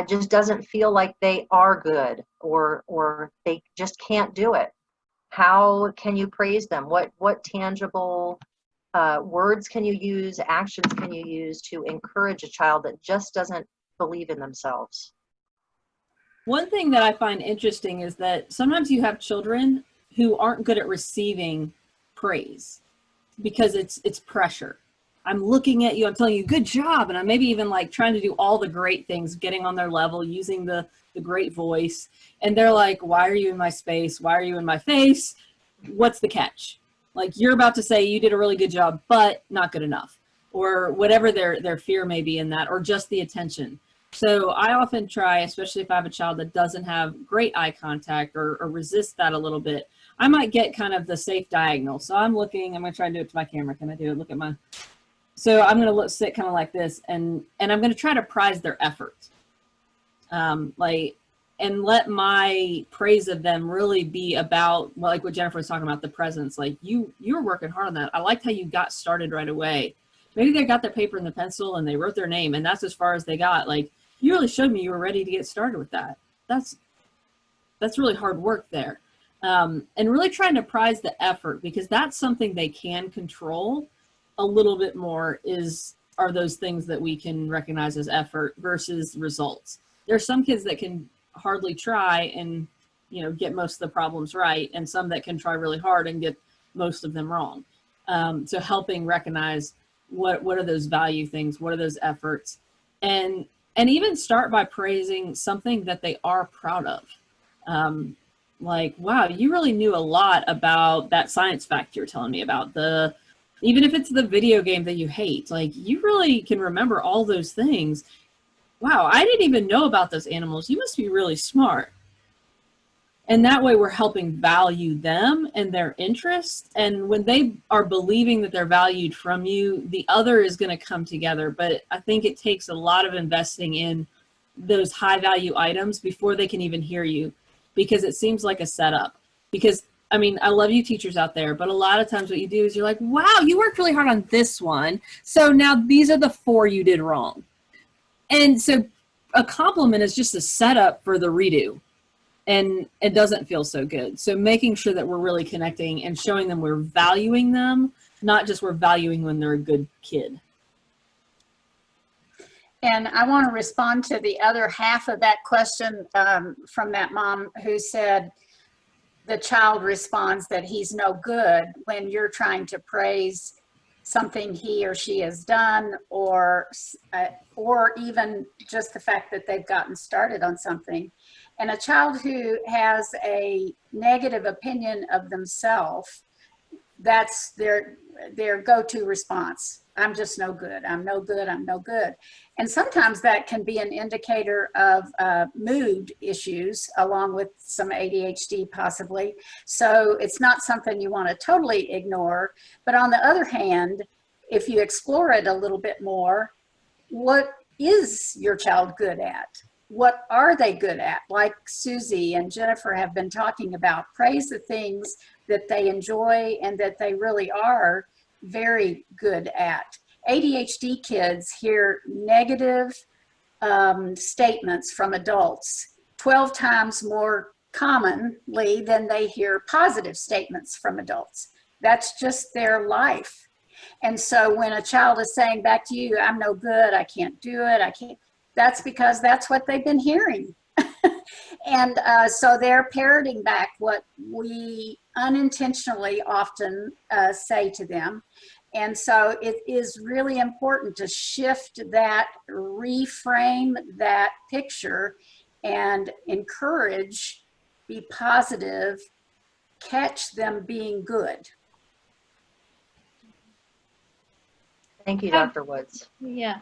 just doesn't feel like they are good, or they just can't do it? How can you praise them? What tangible words can you use, actions can you use to encourage a child that just doesn't believe in themselves? One thing that I find interesting is that sometimes you have children who aren't good at receiving praise because it's pressure. I'm looking at you, I'm telling you, good job. And I'm maybe even like trying to do all the great things, getting on their level, using the great voice. And they're like, why are you in my space? Why are you in my face? What's the catch? Like, you're about to say you did a really good job, but not good enough, or whatever their fear may be in that, or just the attention. So I often try, especially if I have a child that doesn't have great eye contact or resist that a little bit, I might get kind of the safe diagonal. So I'm going to try and do it to my camera. Can I do it? Look at my, So I'm going to sit kind of like this, and I'm going to try to prize their effort. And let my praise of them really be about, well, like what Jennifer was talking about, the presence. Like you were working hard on that. I liked how you got started right away. Maybe they got their paper and the pencil and they wrote their name, and that's as far as they got. Like, you really showed me you were ready to get started with that. That's really hard work there. And really trying to prize the effort, because that's something they can control a little bit more, are those things that we can recognize as effort versus results. There are some kids that can hardly try and, get most of the problems right, and some that can try really hard and get most of them wrong. So helping recognize what are those value things, what are those efforts, and even start by praising something that they are proud of. Like, wow, you really knew a lot about that science fact you're telling me about. Even if it's the video game that you hate, like, you really can remember all those things. Wow, I didn't even know about those animals. You must be really smart. And that way we're helping value them and their interests. And when they are believing that they're valued from you, the other is going to come together. But I think it takes a lot of investing in those high value items before they can even hear you, because it seems like a setup. Because, I mean, I love you teachers out there, but a lot of times what you do is you're like, wow, you worked really hard on this one. So now these are the 4 you did wrong. And so a compliment is just a setup for the redo. And it doesn't feel so good. So making sure that we're really connecting and showing them we're valuing them, not just we're valuing when they're a good kid. And I want to respond to the other half of that question from that mom who said the child responds that he's no good when you're trying to praise something he or she has done, or even just the fact that they've gotten started on something. And a child who has a negative opinion of themselves, that's their go-to response. I'm just no good. I'm no good. I'm no good. And sometimes that can be an indicator of mood issues, along with some ADHD possibly. So it's not something you want to totally ignore. But on the other hand, if you explore it a little bit more, what is your child good at? What are they good at? Like Susie and Jennifer have been talking about, praise the things that they enjoy and that they really are very good at. ADHD kids hear negative statements from adults 12 times more commonly than they hear positive statements from adults. That's just their life. And so when a child is saying back to you, I'm no good, I can't do it, I can't, that's because that's what they've been hearing. And so they're parroting back what we unintentionally often say to them. And so it is really important to shift that, reframe that picture, and encourage, be positive, catch them being good. Thank you, Dr. Woods. Yeah,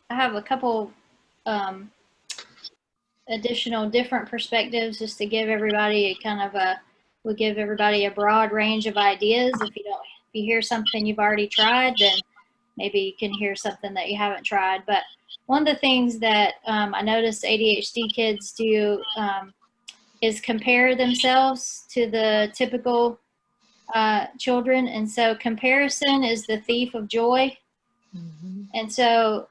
I have a couple additional different perspectives just to give everybody a kind of we'll give everybody a broad range of ideas. If you hear something you've already tried, then maybe you can hear something that you haven't tried. But one of the things that I notice ADHD kids do is compare themselves to the typical children. And so comparison is the thief of joy. Mm-hmm. And so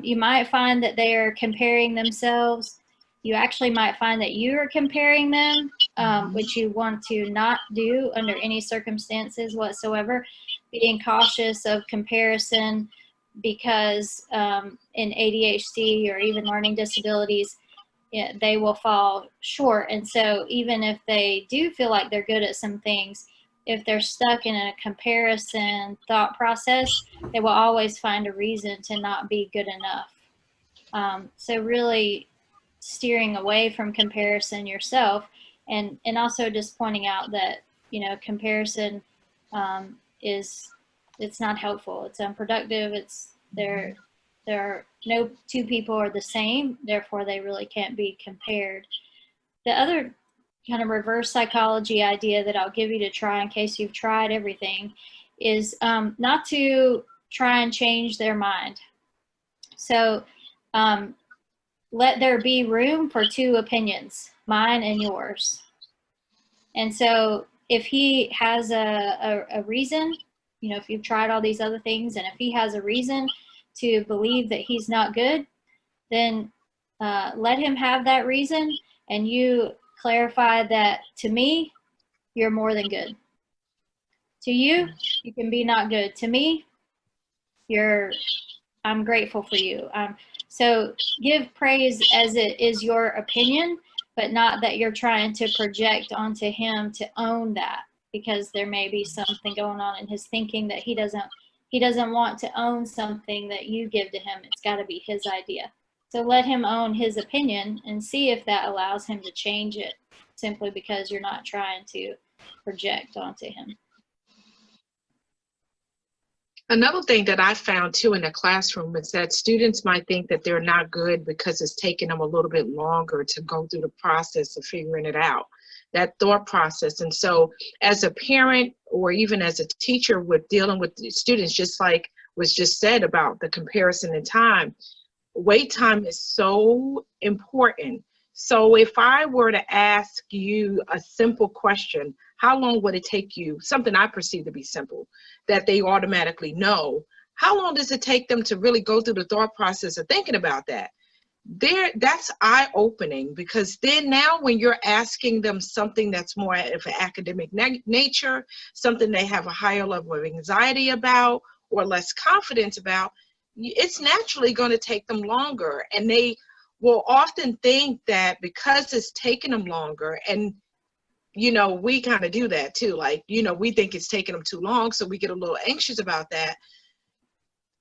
you might find that they are comparing themselves. You actually might find that you are comparing them, which you want to not do under any circumstances whatsoever. Being cautious of comparison, because in ADHD or even learning disabilities, they will fall short. And so even if they do feel like they're good at some things, if they're stuck in a comparison thought process, they will always find a reason to not be good enough. So really steering away from comparison yourself, and also just pointing out that, comparison it's not helpful. It's unproductive. There are no two people are the same, therefore they really can't be compared. The other kind of reverse psychology idea that I'll give you to try in case you've tried everything is not to try and change their mind. So let there be room for two opinions, mine and yours. And so if he has a reason, you know, if you've tried all these other things, and if he has a reason to believe that he's not good, then let him have that reason, and you clarify that, to me, you're more than good. To you, you can be not good. To me, I'm grateful for you. So give praise as it is your opinion, but not that you're trying to project onto him to own that, because there may be something going on in his thinking that he doesn't want to own something that you give to him. It's got to be his idea. So let him own his opinion and see if that allows him to change it, simply because you're not trying to project onto him. Another thing that I found too in the classroom is that students might think that they're not good because it's taking them a little bit longer to go through the process of figuring it out, that thought process. And so as a parent or even as a teacher with dealing with the students, just like was just said about the comparison in time, wait time is so important. So if I were to ask you a simple question, how long would it take you, something I perceive to be simple, that they automatically know, how long does it take them to really go through the thought process of thinking about that? That's eye-opening, because then now when you're asking them something that's more of an academic nature, something they have a higher level of anxiety about or less confidence about, it's naturally going to take them longer. And they will often think that because it's taking them longer, and you know, we kind of do that too. Like, you know, we think it's taking them too long, so we get a little anxious about that.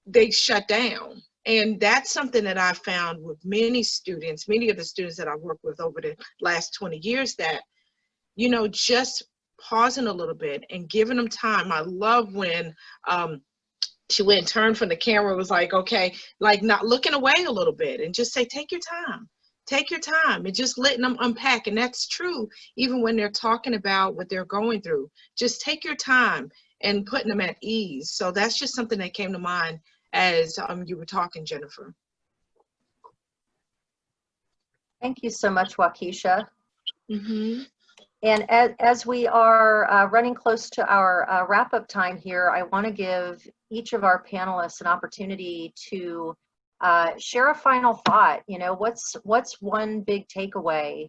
They shut down. And that's something that I found with many students, many of the students that I worked with over the last 20 years, that, you know, just pausing a little bit and giving them time. I love when she went and turned from the camera, was like, okay, like not looking away a little bit, and just say, take your time. Take your time, and just letting them unpack. And that's true even when they're talking about what they're going through. Just take your time and putting them at ease. So that's just something that came to mind as you were talking, Jennifer. Thank you so much, Wakesha. Mm-hmm. And as we are running close to our wrap-up time here, I want to give each of our panelists an opportunity to share a final thought. You know, what's one big takeaway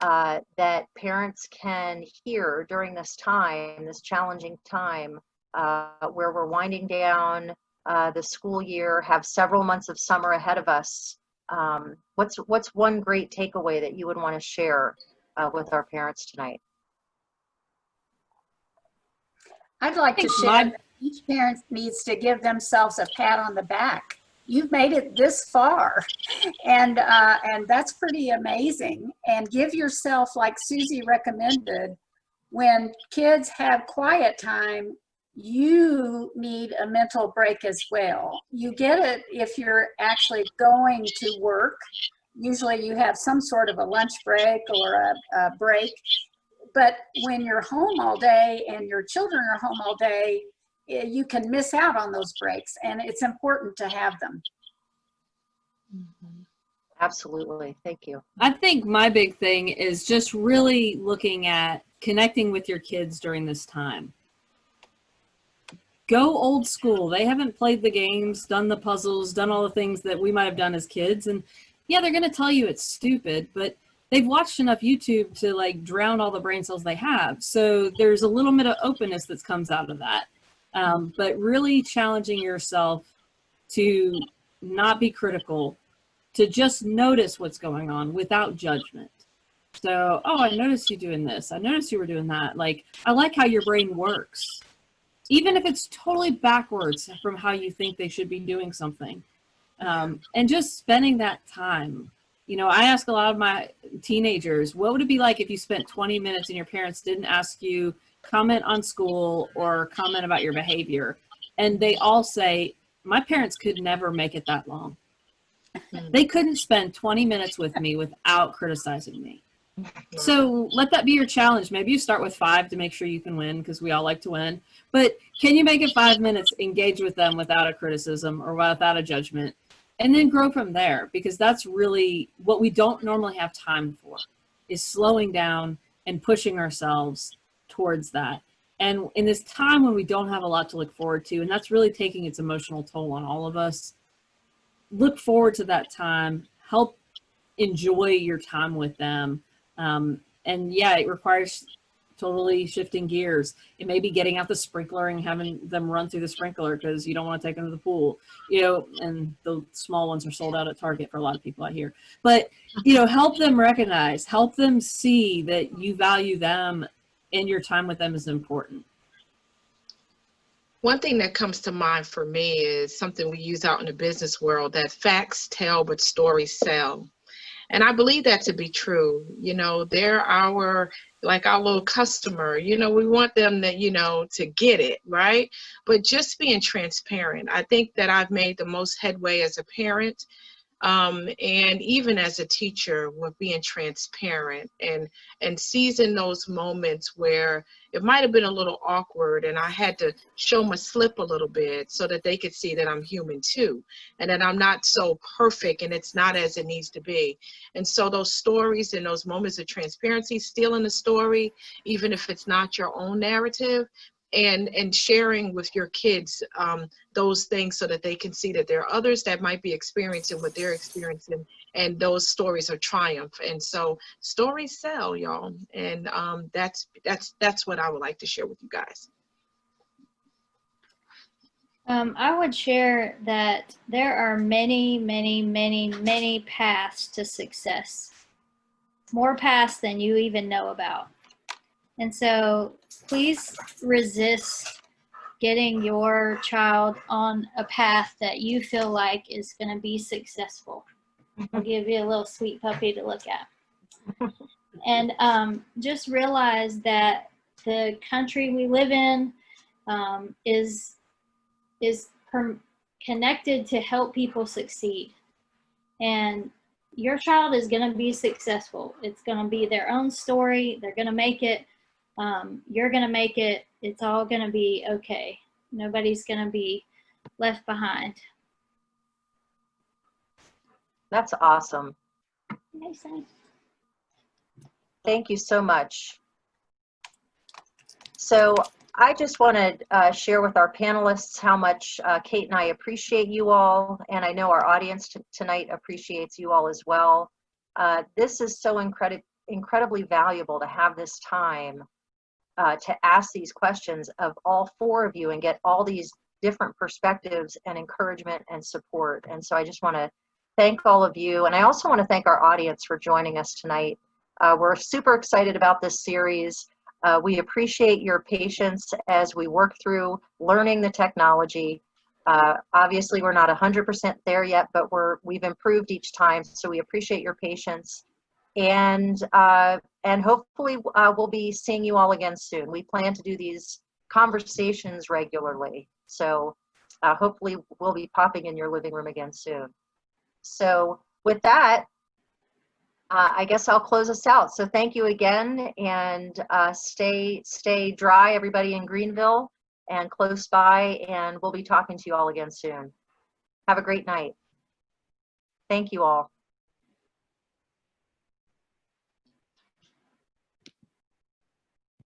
that parents can hear during this time, this challenging time, where we're winding down the school year, have several months of summer ahead of us? What's one great takeaway that you would want to share with our parents tonight? I'd like to share that each parent needs to give themselves a pat on the back. You've made it this far, and that's pretty amazing. And give yourself, like Susie recommended, when kids have quiet time, you need a mental break as well. You get it if you're actually going to work. Usually you have some sort of a lunch break or a break. But when you're home all day and your children are home all day, you can miss out on those breaks, and it's important to have them. Absolutely. Thank you. I think my big thing is just really looking at connecting with your kids during this time. Go old school. They haven't played the games, done the puzzles, done all the things that we might have done as kids. And yeah, they're going to tell you it's stupid, but they've watched enough YouTube to like drown all the brain cells they have. So there's a little bit of openness that comes out of that. But really challenging yourself to not be critical, to just notice what's going on without judgment. So, oh, I noticed you doing this. I noticed you were doing that. Like, I like how your brain works. Even if it's totally backwards from how you think they should be doing something. And just spending that time. You know, I ask a lot of my teenagers, what would it be like if you spent 20 minutes and your parents didn't ask you comment on school or comment about your behavior? And they all say, my parents could never make it that long. They couldn't spend 20 minutes with me without criticizing me. So let that be your challenge. Maybe you start with 5 to make sure you can win, because we all like to win. But can you make it 5 minutes, engage with them without a criticism or without a judgment, and then grow from there? Because that's really what we don't normally have time for, is slowing down and pushing ourselves towards that. And in this time when we don't have a lot to look forward to, and that's really taking its emotional toll on all of us, look forward to that time. Help enjoy your time with them. And yeah, it requires totally shifting gears. It may be getting out the sprinkler and having them run through the sprinkler because you don't want to take them to the pool, you know, and the small ones are sold out at Target for a lot of people out here. But, you know, help them recognize, help them see that you value them and your time with them is important. One thing that comes to mind for me is something we use out in the business world, that facts tell but stories sell. And I believe that to be true. You know, they're our little customer. You know, we want them to, you know, to get it, right? But just being transparent. I think that I've made the most headway as a parent, and even as a teacher, with being transparent and seizing those moments where it might have been a little awkward and I had to show my slip a little bit so that they could see that I'm human too, and that I'm not so perfect and it's not as it needs to be. And so those stories and those moments of transparency, stealing the story, even if it's not your own narrative, and sharing with your kids those things so that they can see that there are others that might be experiencing what they're experiencing, and those stories are triumph. And so stories sell, y'all. And that's what I would like to share with you guys. I would share that there are many, many, many, many paths to success. More paths than you even know about. And so please resist getting your child on a path that you feel like is going to be successful. I'll give you a little sweet puppy to look at. And just realize that the country we live in is connected to help people succeed. And your child is going to be successful. It's going to be their own story. They're going to make it. You're going to make it. It's all going to be okay. Nobody's going to be left behind. That's awesome. Amazing. Thank you so much. So I just want to share with our panelists how much Kate and I appreciate you all, and I know our audience tonight appreciates you all as well. This is so incredibly valuable to have this time to ask these questions of all 4 of you and get all these different perspectives and encouragement and support. And so I just want to thank all of you. And I also want to thank our audience for joining us tonight. We're super excited about this series. We appreciate your patience as we work through learning the technology. Obviously, we're not 100% there yet, but we've improved each time. So we appreciate your patience. And hopefully we'll be seeing you all again soon. We plan to do these conversations regularly. So hopefully we'll be popping in your living room again soon. So with that, I guess I'll close us out. So thank you again, and stay dry, everybody in Greenville and close by, and we'll be talking to you all again soon. Have a great night. Thank you all.